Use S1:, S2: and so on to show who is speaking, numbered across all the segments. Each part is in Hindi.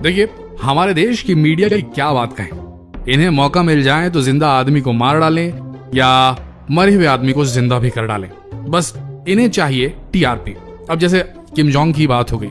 S1: देखिए, हमारे देश की मीडिया की क्या बात कहें। इन्हें मौका मिल जाए तो जिंदा आदमी को मार डालें या मरे हुए आदमी को जिंदा भी कर डालें। बस इन्हें चाहिए टीआरपी। अब जैसे किम जोंग की बात हो गई,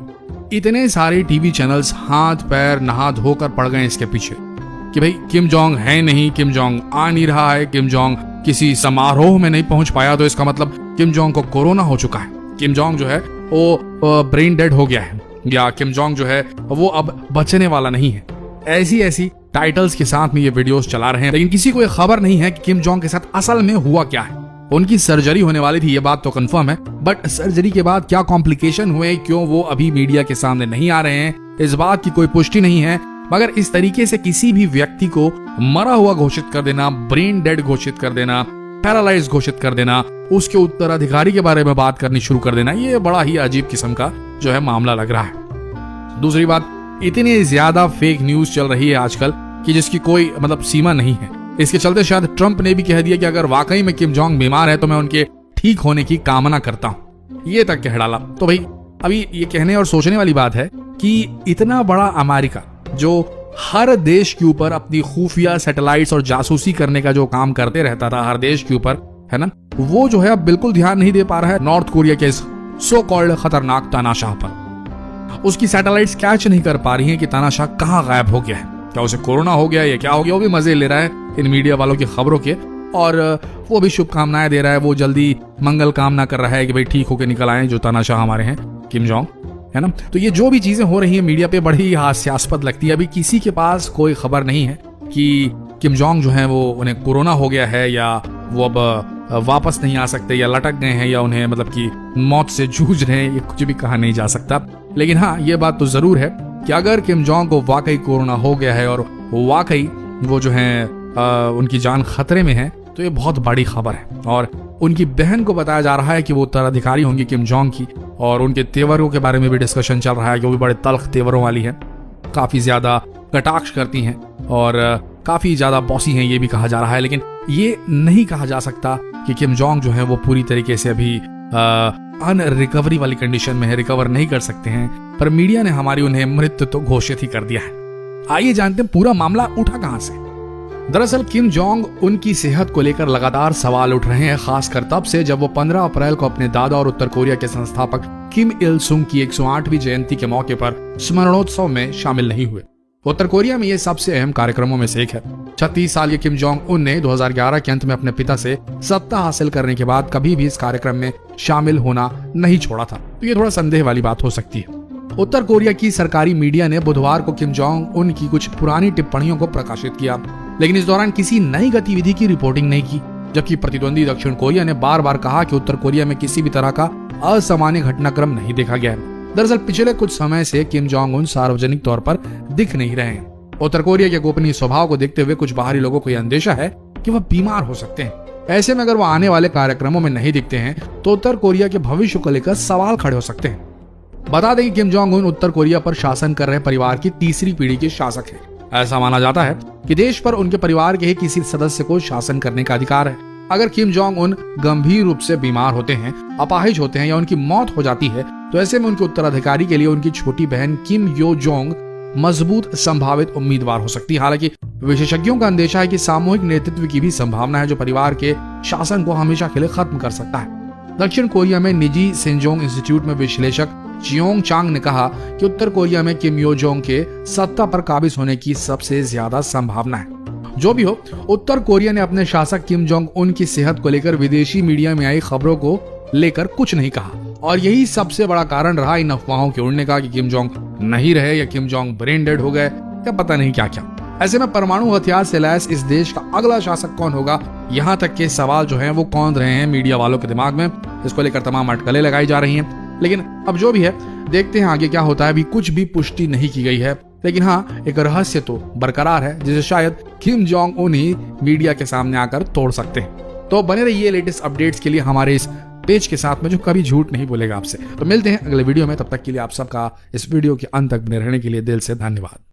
S1: इतने सारे टीवी चैनल्स हाथ पैर नहा धोकर पड़ गए इसके पीछे कि भाई किम जोंग है नहीं, किम जोंग आ नहीं रहा है, किम जोंग किसी समारोह में नहीं पहुंच पाया तो इसका मतलब किम जोंग को कोरोना हो चुका है, किम जोंग जो है वो ब्रेन डेड हो गया है, या किम जोंग जो है वो अब बचने वाला नहीं है। ऐसी टाइटल्स के साथ में ये वीडियोस चला रहे हैं, लेकिन किसी को ये खबर नहीं है कि किम जोंग के साथ असल में हुआ क्या है। उनकी सर्जरी होने वाली थी, ये बात तो कंफर्म है, बट सर्जरी के बाद क्या कॉम्प्लिकेशन हुए, क्यों वो अभी मीडिया के सामने नहीं आ रहे हैं, इस बात की कोई पुष्टि नहीं है। मगर इस तरीके से किसी भी व्यक्ति को मरा हुआ घोषित कर देना, ब्रेन डेड घोषित कर देना, पैरालाइज घोषित कर देना, उसके उत्तराधिकारी के बारे में बात करनी शुरू कर देना, ये बड़ा ही अजीब किस्म का जो है मामला लग रहा है। दूसरी बात, इतनी ज्यादा फेक न्यूज चल रही है आजकल कि जिसकी कोई मतलब सीमा नहीं है। इसके चलते शायद ट्रंप ने भी कह दिया कि अगर वाकई में किम जोंग बीमार है तो मैं उनके ठीक होने की कामना करता हूं, ये तक कह डाला। तो भाई अभी ये कहने और सोचने वाली बात है कि इतना बड़ा अमेरिका जो हर देश के ऊपर अपनी खुफिया सैटेलाइट्स और जासूसी करने का जो काम करते रहता था हर देश के ऊपर, है ना, वो जो है अब बिल्कुल ध्यान नहीं दे पा रहा है नॉर्थ कोरिया के सो कॉल्ड खतरनाक तानाशाह पर। उसकी सैटेलाइट्स कैच नहीं कर पा रही हैं कि तानाशाह कहाँ गायब हो गया है, क्या उसे कोरोना हो गया या क्या हो गया। वो भी मजे ले रहा है इन मीडिया वालों की खबरों के, और वो भी शुभकामनाएं दे रहा है, वो जल्दी मंगल कामना कर रहा है कि भाई ठीक होके निकल आए जो तानाशाह हमारे हैं किम जोंग, है ना। तो ये जो भी चीजें हो रही है मीडिया पे बड़ी हास्यास्पद लगती है। अभी किसी के पास कोई खबर नहीं है कि किम जोंग जो है वो उन्हें कोरोना हो गया है या वो अब वापस नहीं आ सकते या लटक गए हैं या उन्हें मतलब कि मौत से जूझ रहे हैं, ये कुछ भी कहा नहीं जा सकता। लेकिन हाँ, ये बात तो जरूर है कि अगर किम जोंग को वाकई कोरोना हो गया है और वाकई वो जो है उनकी जान खतरे में है, तो ये बहुत बड़ी खबर है। और उनकी बहन को बताया जा रहा है कि वो उत्तराधिकारी होंगी किम जोंग की, और उनके तेवरों के बारे में भी डिस्कशन चल रहा है कि वो भी बड़े तल्ख तेवरों वाली है, काफी ज्यादा कटाक्ष करती हैं और काफी ज्यादा बॉसी हैं, ये भी कहा जा रहा है। लेकिन ये नहीं कहा जा सकता कि किम जोंग जो है वो पूरी तरीके से अभी अनरिकवरी वाली कंडीशन में है, रिकवर नहीं कर सकते हैं, पर मीडिया ने हमारी उन्हें मृत तो घोषित ही कर दिया है। आइए जानते हैं पूरा मामला उठा कहां से। दरअसल किम जोंग उनकी सेहत को लेकर लगातार सवाल उठ रहे हैं, खासकर तब से जब वो 15 अप्रैल को अपने दादा और उत्तर कोरिया के संस्थापक किम इल सुंग की 108वीं जयंती के मौके पर स्मरणोत्सव में शामिल नहीं हुए। उत्तर कोरिया में ये सबसे अहम कार्यक्रमों में से एक है। 36 साल के किम जोंग उन ने 2011 के अंत में अपने पिता से सत्ता हासिल करने के बाद कभी भी इस कार्यक्रम में शामिल होना नहीं छोड़ा था, तो ये थोड़ा संदेह वाली बात हो सकती है। उत्तर कोरिया की सरकारी मीडिया ने बुधवार को किम जोंग उन की कुछ पुरानी टिप्पणियों को प्रकाशित किया, लेकिन इस दौरान किसी नई गतिविधि की रिपोर्टिंग नहीं की। जबकि प्रतिद्वंदी दक्षिण कोरिया ने बार बार कहा कि उत्तर कोरिया में किसी भी तरह का असामान्य घटनाक्रम नहीं देखा गया है। दरअसल पिछले कुछ समय से किम जोंग उन सार्वजनिक तौर पर दिख नहीं रहे हैं। उत्तर कोरिया के गोपनीय स्वभाव को देखते हुए कुछ बाहरी लोगों को यह अंदेशा है कि वह बीमार हो सकते हैं। ऐसे में अगर वह आने वाले कार्यक्रमों में नहीं दिखते हैं तो उत्तर कोरिया के भविष्य को लेकर सवाल खड़े हो सकते हैं। बता दें कि किम जोंग उन उत्तर कोरिया पर शासन कर रहे परिवार की तीसरी पीढ़ी के शासक हैं। ऐसा माना जाता है कि देश पर उनके परिवार के ही किसी सदस्य को शासन करने का अधिकार है। अगर किम जोंग उन गंभीर रूप से बीमार होते हैं, अपाहिज होते हैं या उनकी मौत हो जाती है, तो ऐसे में उनके उत्तराधिकारी के लिए उनकी छोटी बहन किम यो जोंग मजबूत संभावित उम्मीदवार हो सकती है। हालांकि विशेषज्ञों का अंदेशा है कि सामूहिक नेतृत्व की भी संभावना है जो परिवार के शासन को हमेशा के लिए खत्म कर सकता है। दक्षिण कोरिया में निजी सिंजोंग इंस्टीट्यूट में विश्लेषक चियोंग चांग ने कहा कि उत्तर कोरिया में किम यो जोंग के सत्ता पर काबिज होने की सबसे ज्यादा संभावना है। जो भी हो, उत्तर कोरिया ने अपने शासक किम जोंग उन की सेहत को लेकर विदेशी मीडिया में आई खबरों को लेकर कुछ नहीं कहा, और यही सबसे बड़ा कारण रहा इन अफवाहों के उड़ने का कि किम जोंग नहीं रहे या किम जोंग ब्रेन डेड हो गए या पता नहीं क्या क्या। ऐसे में परमाणु हथियार से लैस इस देश का अगला शासक कौन होगा, यहाँ तक के सवाल जो हैं वो कौंध रहे हैं मीडिया वालों के दिमाग में। इसको लेकर तमाम अटकलें लगाई जा रही हैं। लेकिन अब जो भी है, देखते हैं आगे क्या होता है। अभी कुछ भी पुष्टि नहीं की गई है, लेकिन हाँ, एक रहस्य तो बरकरार है जिसे शायद किम जोंग उन ही मीडिया के सामने आकर तोड़ सकते हैं। तो बने रहिए लेटेस्ट अपडेट्स के लिए हमारे इस पेज के साथ में जो कभी झूठ नहीं बोलेगा आपसे। तो मिलते हैं अगले वीडियो में, तब तक के लिए आप सबका इस वीडियो के अंत तक बने रहने के लिए दिल से धन्यवाद।